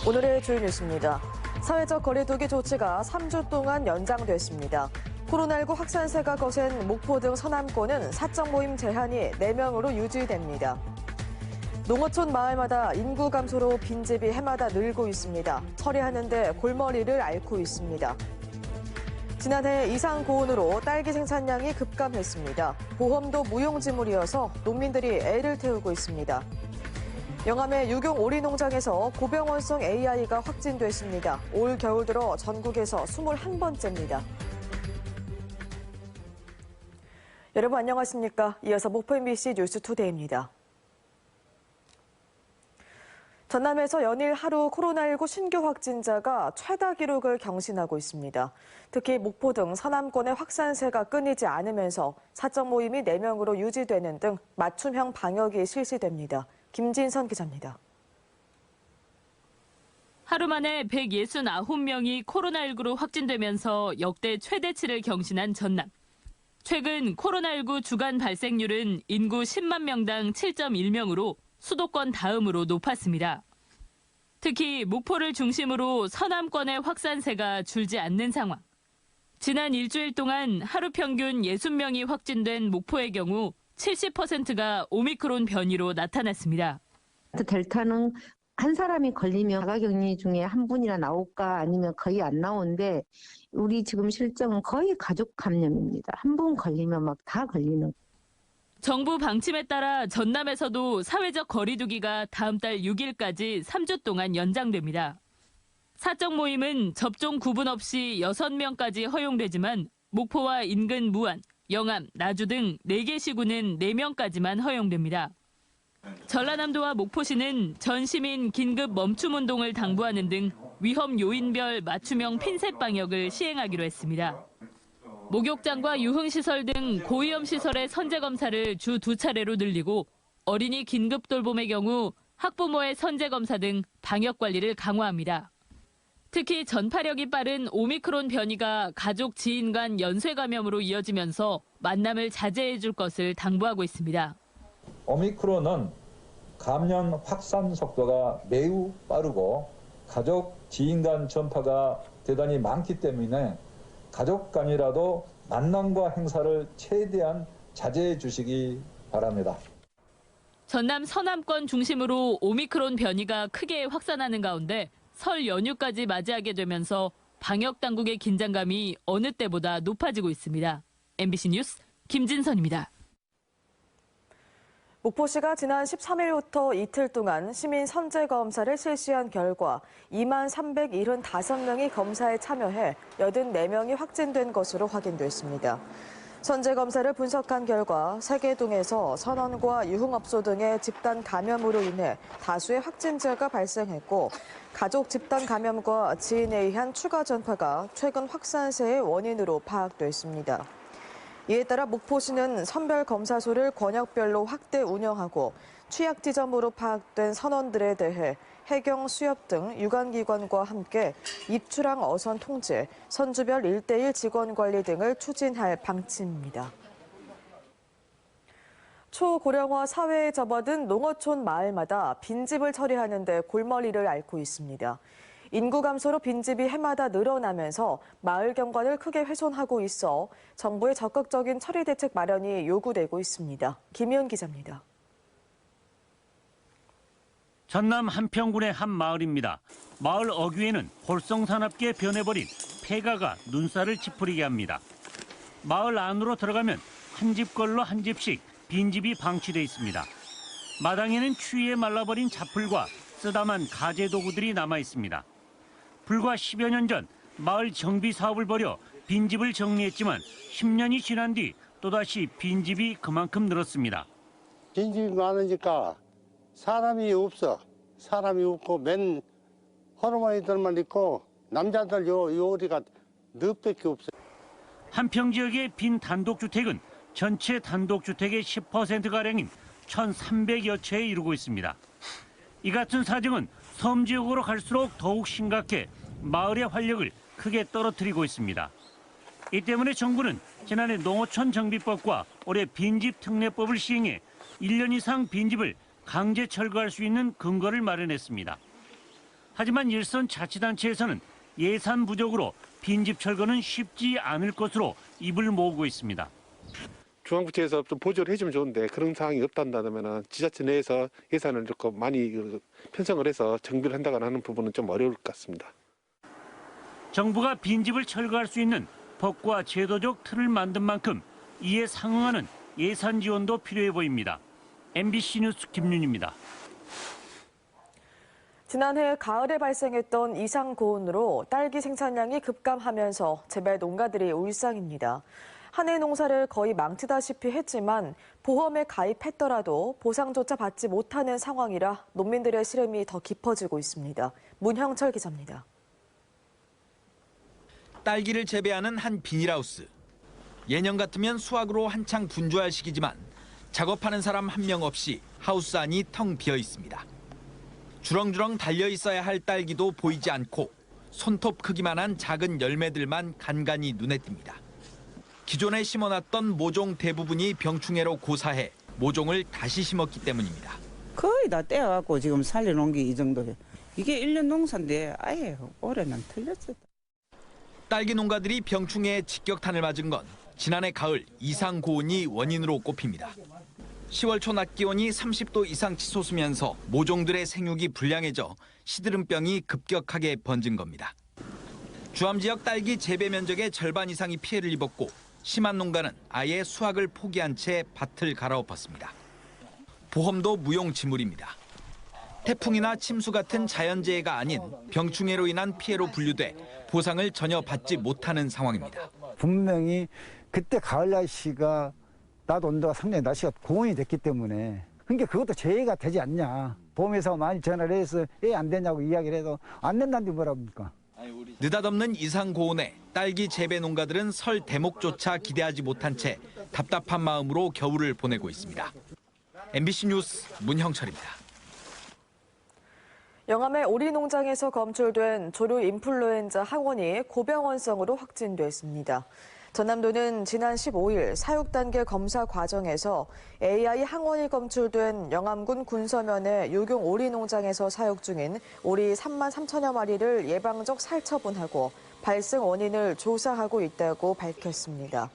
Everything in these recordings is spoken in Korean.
오늘의 주요 뉴스입니다. 사회적 거리두기 조치가 3주 동안 연장됐습니다. 코로나19 확산세가 거센 목포 등 서남권은 사적 모임 제한이 4명으로 유지됩니다. 농어촌 마을마다 인구 감소로 빈집이 해마다 늘고 있습니다. 처리하는 데 골머리를 앓고 있습니다. 지난해 이상 고온으로 딸기 생산량이 급감했습니다. 보험도 무용지물이어서 농민들이 애를 태우고 있습니다. 영암의 유경 오리농장에서 고병원성 AI가 확진됐습니다. 올 겨울 들어 전국에서 21번째입니다. 여러분 안녕하십니까? 이어서 목포 MBC 뉴스투데이입니다. 전남에서 연일 하루 코로나19 신규 확진자가 최다 기록을 경신하고 있습니다. 특히 목포 등 서남권의 확산세가 끊이지 않으면서 사적 모임이 4명으로 유지되는 등 맞춤형 방역이 실시됩니다. 김진선 기자입니다. 하루 만에 169명이 코로나19로 확진되면서 역대 최대치를 경신한 전남. 최근 코로나19 주간 발생률은 인구 10만 명당 7.1명으로 수도권 다음으로 높았습니다. 특히 목포를 중심으로 서남권의 확산세가 줄지 않는 상황. 지난 일주일 동안 하루 평균 60명이 확진된 목포의 경우 70%가 오미크론 변이로 나타났습니다. 델타는 한 사람이 걸리면 자가격리 중에 한 분이나 나올까 아니면 거의 안 나오는데 우리 지금 실정은 거의 가족 감염입니다. 한 분 걸리면 막 다 걸리는. 정부 방침에 따라 전남에서도 사회적 거리두기가 다음 달 6일까지 3주 동안 연장됩니다. 사적 모임은 접종 구분 없이 6명까지 허용되지만 목포와 인근 무안, 영암, 나주 등 4개 시구는 4명까지만 허용됩니다. 전라남도와 목포시는 전 시민 긴급 멈춤 운동을 당부하는 등 위험 요인별 맞춤형 핀셋 방역을 시행하기로 했습니다. 목욕장과 유흥시설 등 고위험 시설의 선제 검사를 주 2차례로 늘리고 어린이 긴급 돌봄의 경우 학부모의 선제 검사 등 방역 관리를 강화합니다. 특히 전파력이 빠른 오미크론 변이가 가족, 지인 간 연쇄 감염으로 이어지면서 만남을 자제해 줄 것을 당부하고 있습니다. 오미크론은 감염 확산 속도가 매우 빠르고 가족, 지인 간 전파가 대단히 많기 때문에 가족 간이라도 만남과 행사를 최대한 자제해 주시기 바랍니다. 전남 서남권 중심으로 오미크론 변이가 크게 확산하는 가운데 설 연휴까지 맞이하게 되면서 방역 당국의 긴장감이 어느 때보다 높아지고 있습니다. MBC 뉴스 김진선입니다. 목포시가 지난 13일부터 이틀 동안 시민 선제 검사를 실시한 결과 2만 375명이 검사에 참여해 84명이 확진된 것으로 확인됐습니다. 선제 검사를 분석한 결과 세계동에서 선원과 유흥업소 등의 집단 감염으로 인해 다수의 확진자가 발생했고 가족 집단 감염과 지인에 의한 추가 전파가 최근 확산세의 원인으로 파악됐습니다. 이에 따라 목포시는 선별 검사소를 권역별로 확대 운영하고 취약 지점으로 파악된 선원들에 대해 해경, 수협 등 유관기관과 함께 입출항 어선 통제, 선주별 1:1 직원 관리 등을 추진할 방침입니다. 초고령화 사회에 접어든 농어촌 마을마다 빈집을 처리하는 데 골머리를 앓고 있습니다. 인구 감소로 빈집이 해마다 늘어나면서 마을 경관을 크게 훼손하고 있어 정부의 적극적인 처리 대책 마련이 요구되고 있습니다. 김희연 기자입니다. 전남 한평군의 한 마을입니다. 마을 어귀에는 볼성산업계에 변해버린 폐가가 눈살을 찌푸리게 합니다. 마을 안으로 들어가면 한 집걸로 한 집씩 빈집이 방치돼 있습니다. 마당에는 추위에 말라버린 자풀과 쓰다만 가재 도구들이 남아 있습니다. 불과 10여 년 전 마을 정비 사업을 벌여 빈집을 정리했지만 10년이 지난 뒤 또다시 빈집이 그만큼 늘었습니다. 빈집이 많으니까 사람이 없어. 사람이 없고 맨 호르몬이들만 있고 남자들 요리가 넉밖에 없어. 한평 지역의 빈 단독주택은 전체 단독주택의 10%가량인 1,300여 채에 이르고 있습니다. 이 같은 사정은 섬 지역으로 갈수록 더욱 심각해 마을의 활력을 크게 떨어뜨리고 있습니다. 이 때문에 정부는 지난해 농어촌 정비법과 올해 빈집 특례법을 시행해 1년 이상 빈집을 강제 철거할 수 있는 근거를 마련했습니다. 하지만 일선 자치단체에서는 예산 부족으로 빈집 철거는 쉽지 않을 것으로 입을 모으고 있습니다. 중앙부처에서 좀 보조를 해주면 좋은데 그런 상황이 없단다면 지자체 내에서 예산을 조금 많이 편성을 해서 정비를 한다거나 하는 부분은 좀 어려울 것 같습니다. 정부가 빈집을 철거할 수 있는 법과 제도적 틀을 만든 만큼 이에 상응하는 예산 지원도 필요해 보입니다. MBC 뉴스 김윤입니다. 지난해 가을에 발생했던 이상 고온으로 딸기 생산량이 급감하면서 재배 농가들이 울상입니다. 한 해 농사를 거의 망치다시피 했지만 보험에 가입했더라도 보상조차 받지 못하는 상황이라 농민들의 시름이 더 깊어지고 있습니다. 문형철 기자입니다. 딸기를 재배하는 한 비닐하우스. 예년 같으면 수확으로 한창 분주할 시기지만 작업하는 사람 한 명 없이 하우스 안이 텅 비어 있습니다. 주렁주렁 달려 있어야 할 딸기도 보이지 않고 손톱 크기만한 작은 열매들만 간간이 눈에 띕니다. 기존에 심어놨던 모종 대부분이 병충해로 고사해 모종을 다시 심었기 때문입니다. 거의 다 떼어갖고 지금 살려놓은 게 이 정도예요. 이게 1년 농사인데 아예 올해는 틀렸어요. 딸기 농가들이 병충해에 직격탄을 맞은 건 지난해 가을 이상 고온이 원인으로 꼽힙니다. 10월 초 낮 기온이 30도 이상 치솟으면서 모종들의 생육이 불량해져 시드름병이 급격하게 번진 겁니다. 주암 지역 딸기 재배 면적의 절반 이상이 피해를 입었고 심한 농가는 아예 수확을 포기한 채 밭을 갈아엎었습니다. 보험도 무용지물입니다. 태풍이나 침수 같은 자연재해가 아닌 병충해로 인한 피해로 분류돼 보상을 전혀 받지 못하는 상황입니다. 분명히 그때 가을 날씨가 낮 온도가 상당히 날씨가 고온이 됐기 때문에 그러니까 그것도 재해가 되지 않냐. 보험회사가 많이 전화를 해서 왜 안 되냐고 이야기를 해도 안 된다는데 뭐랍니까. 느닷없는 이상 고온에 딸기 재배 농가들은 설 대목조차 기대하지 못한 채 답답한 마음으로 겨울을 보내고 있습니다. MBC 뉴스 문형철입니다. 영암의 오리 농장에서 검출된 조류 인플루엔자 항원이 고병원성으로 확진됐습니다. 전남도는 지난 15일 사육 단계 검사 과정에서 AI 항원이 검출된 영암군 군서면의 유경 오리 농장에서 사육 중인 오리 3만 3천여 마리를 예방적 살처분하고 발생 원인을 조사하고 있다고 밝혔습니다.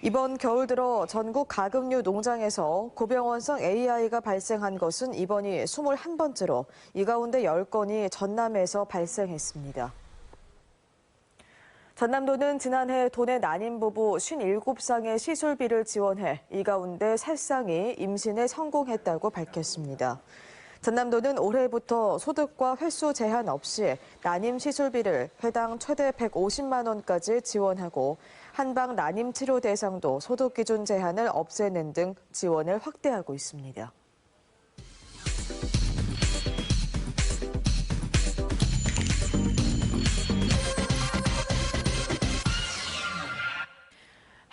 이번 겨울 들어 전국 가금류 농장에서 고병원성 AI가 발생한 것은 이번이 21번째로 이 가운데 10건이 전남에서 발생했습니다. 전남도는 지난해 도내 난임 부부 57쌍의 시술비를 지원해 이 가운데 3쌍이 임신에 성공했다고 밝혔습니다. 전남도는 올해부터 소득과 횟수 제한 없이 난임 시술비를 회당 최대 150만 원까지 지원하고 한방 난임 치료 대상도 소득 기준 제한을 없애는 등 지원을 확대하고 있습니다.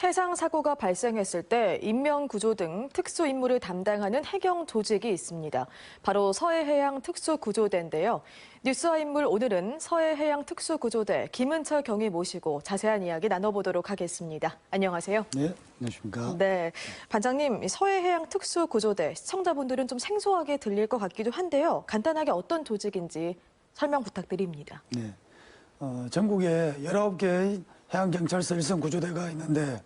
해상 사고가 발생했을 때 인명 구조 등 특수 임무를 담당하는 해경 조직이 있습니다. 바로 서해해양 특수구조대인데요. 뉴스와 인물 오늘은 서해해양 특수구조대 김은철 경위 모시고 자세한 이야기 나눠보도록 하겠습니다. 안녕하세요. 네, 안녕하십니까. 네, 반장님, 서해해양 특수구조대 시청자분들은 좀 생소하게 들릴 것 같기도 한데요. 간단하게 어떤 조직인지 설명 부탁드립니다. 네, 전국에 19개의 해양경찰서 일선 구조대가 있는데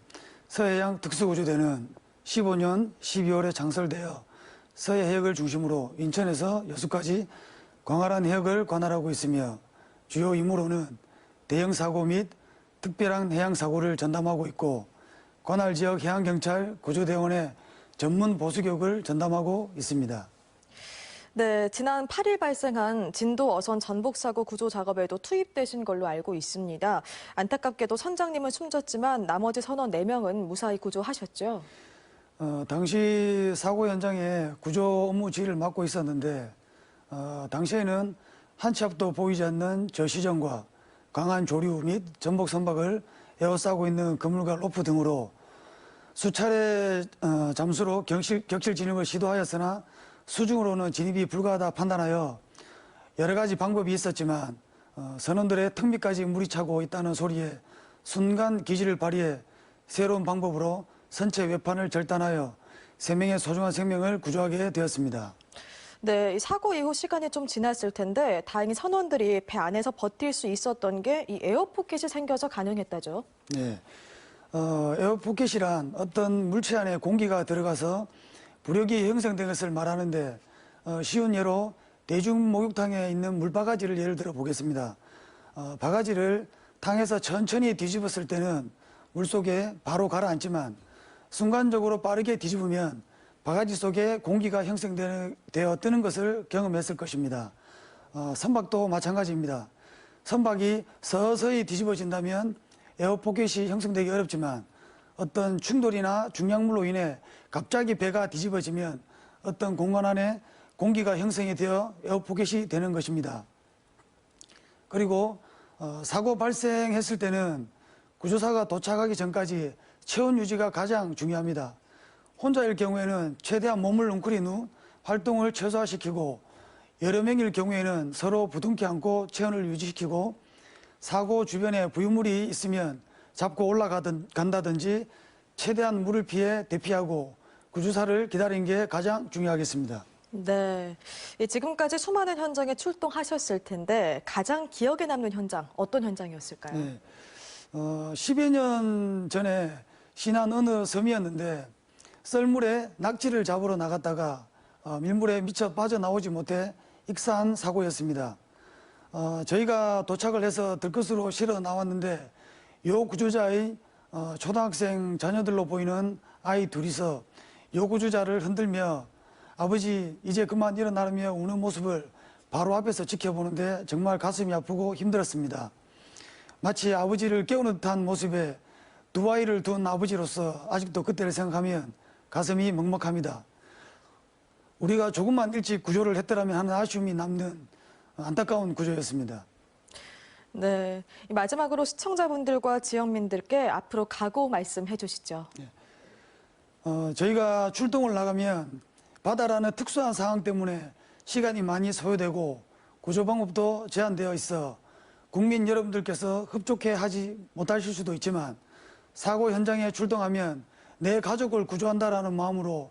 서해해양 특수구조대는 15년 12월에 창설되어 서해 해역을 중심으로 인천에서 여수까지 광활한 해역을 관할하고 있으며 주요 임무로는 대형 사고 및 특별한 해양 사고를 전담하고 있고 관할 지역 해양경찰 구조대원의 전문 보수교육을 전담하고 있습니다. 네, 지난 8일 발생한 진도 어선 전복사고 구조 작업에도 투입되신 걸로 알고 있습니다. 안타깝게도 선장님은 숨졌지만 나머지 선원 4명은 무사히 구조하셨죠? 당시 사고 현장에 구조 업무 지휘를 맡고 있었는데 당시에는 한 치 앞도 보이지 않는 저시정과 강한 조류 및 전복 선박을 에워싸고 있는 그물과 로프 등으로 수차례 잠수로 격실 진입을 시도하였으나 수중으로는 진입이 불가하다 판단하여 여러 가지 방법이 있었지만 선원들의 턱 밑까지 물이 차고 있다는 소리에 순간 기지를 발휘해 새로운 방법으로 선체 외판을 절단하여 3명의 소중한 생명을 구조하게 되었습니다. 네, 이 사고 이후 시간이 좀 지났을 텐데 다행히 선원들이 배 안에서 버틸 수 있었던 게 이 에어포켓이 생겨서 가능했다죠. 네, 에어포켓이란 어떤 물체 안에 공기가 들어가서 부력이 형성된 것을 말하는데 쉬운 예로 대중 목욕탕에 있는 물바가지를 예를 들어 보겠습니다. 바가지를 탕에서 천천히 뒤집었을 때는 물속에 바로 가라앉지만 순간적으로 빠르게 뒤집으면 바가지 속에 공기가 형성되어 뜨는 것을 경험했을 것입니다. 선박도 마찬가지입니다. 선박이 서서히 뒤집어진다면 에어포켓이 형성되기 어렵지만 어떤 충돌이나 중량물로 인해 갑자기 배가 뒤집어지면 어떤 공간 안에 공기가 형성이 되어 에어포켓이 되는 것입니다. 그리고 사고 발생했을 때는 구조사가 도착하기 전까지 체온 유지가 가장 중요합니다. 혼자일 경우에는 최대한 몸을 웅크린 후 활동을 최소화시키고 여러 명일 경우에는 서로 부둥켜 안고 체온을 유지시키고 사고 주변에 부유물이 있으면 잡고 올라간다든지 최대한 물을 피해 대피하고 구조사를 기다리는 게 가장 중요하겠습니다. 네, 지금까지 수많은 현장에 출동하셨을 텐데 가장 기억에 남는 현장, 어떤 현장이었을까요? 네, 10여 년 전에 신안 어느 섬이었는데 썰물에 낙지를 잡으러 나갔다가 밀물에 미쳐 빠져나오지 못해 익사한 사고였습니다. 저희가 도착을 해서 들것으로 실어 나왔는데 요 구조자의 초등학생 자녀들로 보이는 아이 둘이서 요 구조자를 흔들며 아버지 이제 그만 일어나라며 우는 모습을 바로 앞에서 지켜보는데 정말 가슴이 아프고 힘들었습니다. 마치 아버지를 깨우는 듯한 모습에 두 아이를 둔 아버지로서 아직도 그때를 생각하면 가슴이 먹먹합니다. 우리가 조금만 일찍 구조를 했더라면 하는 아쉬움이 남는 안타까운 구조였습니다. 네, 마지막으로 시청자분들과 지역민들께 앞으로 각오 말씀해 주시죠. 네. 저희가 출동을 나가면 바다라는 특수한 상황 때문에 시간이 많이 소요되고 구조 방법도 제한되어 있어 국민 여러분들께서 흡족해 하지 못하실 수도 있지만 사고 현장에 출동하면 내 가족을 구조한다라는 마음으로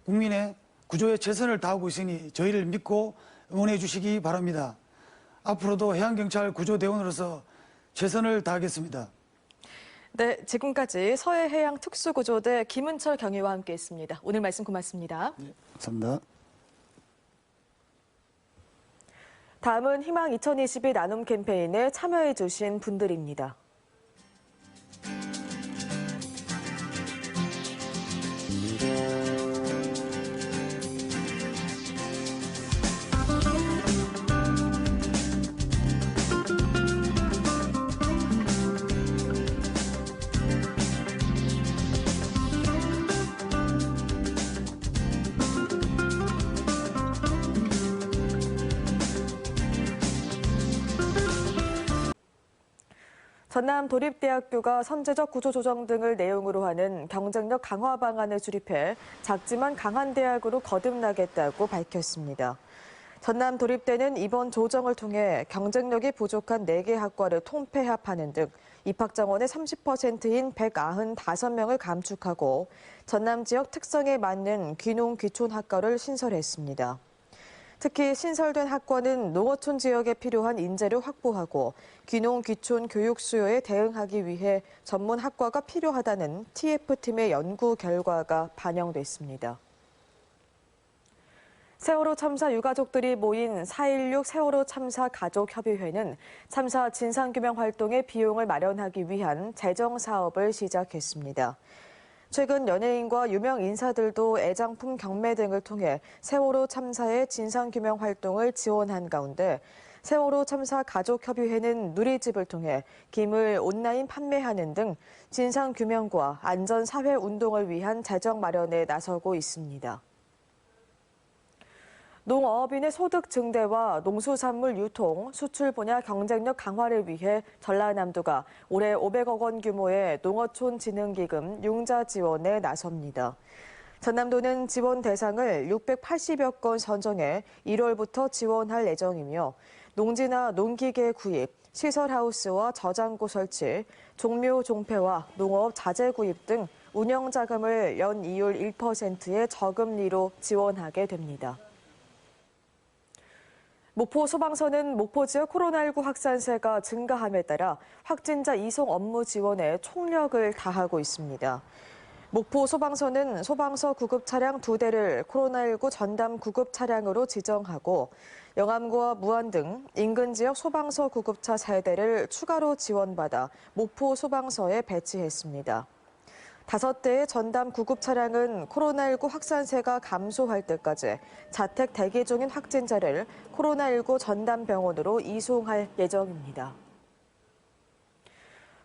국민의 구조에 최선을 다하고 있으니 저희를 믿고 응원해 주시기 바랍니다. 앞으로도 해양경찰 구조대원으로서 최선을 다하겠습니다. 네, 지금까지 서해해양특수구조대 김은철 경위와 함께했습니다. 오늘 말씀 고맙습니다. 네, 감사합니다. 다음은 희망 2022 나눔 캠페인에 참여해 주신 분들입니다. 전남도립대학교가 선제적 구조조정 등을 내용으로 하는 경쟁력 강화 방안을 수립해 작지만 강한 대학으로 거듭나겠다고 밝혔습니다. 전남도립대는 이번 조정을 통해 경쟁력이 부족한 4개 학과를 통폐합하는 등 입학 정원의 30%인 195명을 감축하고 전남 지역 특성에 맞는 귀농 귀촌 학과를 신설했습니다. 특히 신설된 학과는 농어촌 지역에 필요한 인재를 확보하고 귀농 귀촌 교육 수요에 대응하기 위해 전문 학과가 필요하다는 TF팀의 연구 결과가 반영됐습니다. 세월호 참사 유가족들이 모인 4.16 세월호 참사 가족협의회는 참사 진상규명 활동에 비용을 마련하기 위한 재정 사업을 시작했습니다. 최근 연예인과 유명 인사들도 애장품 경매 등을 통해 세월호 참사의 진상규명 활동을 지원한 가운데 세월호 참사 가족협의회는 누리집을 통해 김을 온라인 판매하는 등 진상규명과 안전사회운동을 위한 재정 마련에 나서고 있습니다. 농어업인의 소득 증대와 농수산물 유통, 수출 분야 경쟁력 강화를 위해 전라남도가 올해 500억 원 규모의 농어촌 진흥기금 융자 지원에 나섭니다. 전남도는 지원 대상을 680여 건 선정해 1월부터 지원할 예정이며 농지나 농기계 구입, 시설하우스와 저장고 설치, 종묘 종폐와 농업 자재 구입 등 운영자금을 연 이율 1%의 저금리로 지원하게 됩니다. 목포 소방서는 목포 지역 코로나19 확산세가 증가함에 따라 확진자 이송 업무 지원에 총력을 다하고 있습니다. 목포 소방서는 소방서 구급 차량 2대를 코로나19 전담 구급 차량으로 지정하고 영암구와 무안 등 인근 지역 소방서 구급차 3대를 추가로 지원받아 목포 소방서에 배치했습니다. 5대의 전담 구급 차량은 코로나19 확산세가 감소할 때까지 자택 대기 중인 확진자를 코로나19 전담 병원으로 이송할 예정입니다.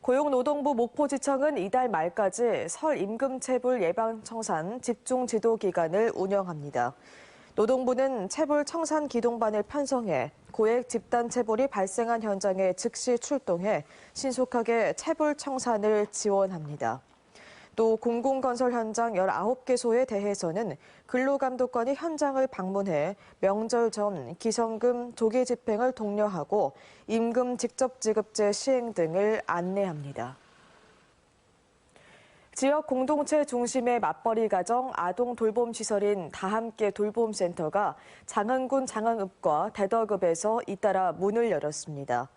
고용노동부 목포지청은 이달 말까지 설 임금체불 예방청산 집중지도기간을 운영합니다. 노동부는 체불 청산 기동반을 편성해 고액 집단 체불이 발생한 현장에 즉시 출동해 신속하게 체불 청산을 지원합니다. 또 공공건설 현장 19개소에 대해서는 근로감독관이 현장을 방문해 명절 전 기성금 조기 집행을 독려하고 임금 직접 지급제 시행 등을 안내합니다. 지역 공동체 중심의 맞벌이 가정 아동 돌봄 시설인 다함께 돌봄센터가 장흥군 장흥읍과 대덕읍에서 잇따라 문을 열었습니다.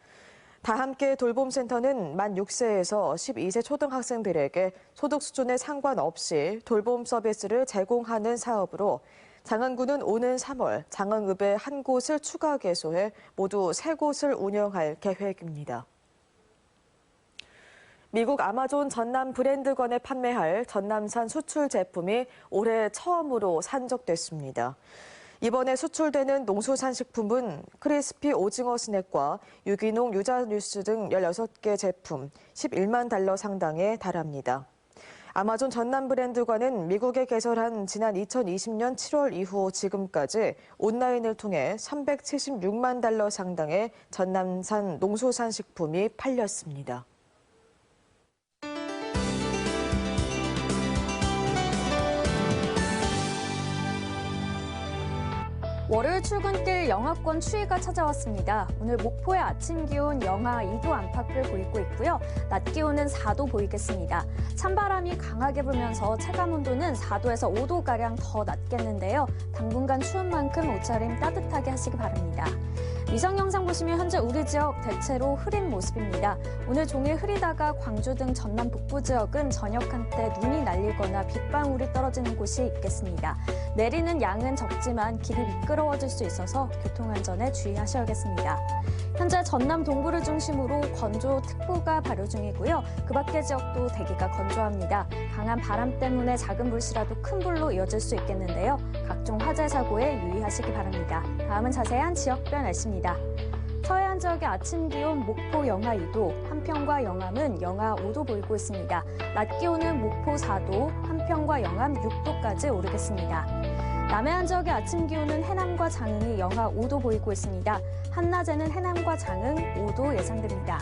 다함께 돌봄센터는 만 6세에서 12세 초등학생들에게 소득 수준에 상관없이 돌봄 서비스를 제공하는 사업으로 장흥군은 오는 3월 장흥읍에 한 곳을 추가 개소해 모두 3곳을 운영할 계획입니다. 미국 아마존 전남 브랜드건에 판매할 전남산 수출 제품이 올해 처음으로 산적됐습니다. 이번에 수출되는 농수산식품은 크리스피 오징어 스낵과 유기농 유자뉴스 등 16개 제품 11만 달러 상당에 달합니다. 아마존 전남 브랜드관은 미국에 개설한 지난 2020년 7월 이후 지금까지 온라인을 통해 376만 달러 상당의 전남산 농수산식품이 팔렸습니다. 월요일 출근길 영하권 추위가 찾아왔습니다. 오늘 목포의 아침 기온 영하 2도 안팎을 보이고 있고요. 낮 기온은 4도 보이겠습니다. 찬바람이 강하게 불면서 체감온도는 4도에서 5도가량 더 낮겠는데요. 당분간 추운 만큼 옷차림 따뜻하게 하시기 바랍니다. 위성 영상 보시면 현재 우리 지역 대체로 흐린 모습입니다. 오늘 종일 흐리다가 광주 등 전남 북부 지역은 저녁 한때 눈이 날리거나 빗방울이 떨어지는 곳이 있겠습니다. 내리는 양은 적지만 길이 미끄러워질 수 있어서 교통안전에 주의하셔야겠습니다. 현재 전남 동부를 중심으로 건조특보가 발효 중이고요. 그 밖의 지역도 대기가 건조합니다. 강한 바람 때문에 작은 불씨라도 큰 불로 이어질 수 있겠는데요. 각종 화재 사고에 유의하시기 바랍니다. 다음은 자세한 지역별 날씨입니다. 서해안 지역의 아침 기온 목포 영하 2도, 한평과 영암은 영하 5도 보이고 있습니다. 낮 기온은 목포 4도, 한평과 영암 6도까지 오르겠습니다. 남해안 지역의 아침 기온은 해남과 장흥이 영하 5도 보이고 있습니다. 한낮에는 해남과 장흥 5도 예상됩니다.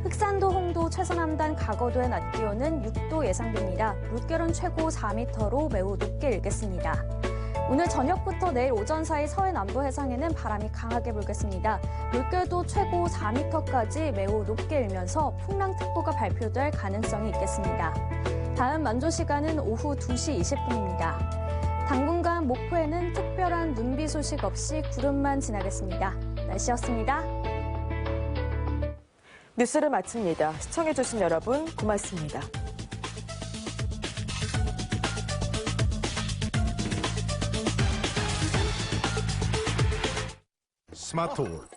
흑산도, 홍도, 최서남단, 가거도의 낮 기온은 6도 예상됩니다. 물결은 최고 4m로 매우 높게 일겠습니다. 오늘 저녁부터 내일 오전 사이 서해 남부 해상에는 바람이 강하게 불겠습니다. 물결도 최고 4m까지 매우 높게 일면서 풍랑특보가 발표될 가능성이 있겠습니다. 다음 만조 시간은 오후 2시 20분입니다. 당분간 목포에는 특별한 눈비 소식 없이 구름만 지나겠습니다. 날씨였습니다. 뉴스를 마칩니다. 시청해주신 여러분 고맙습니다. 스마트홀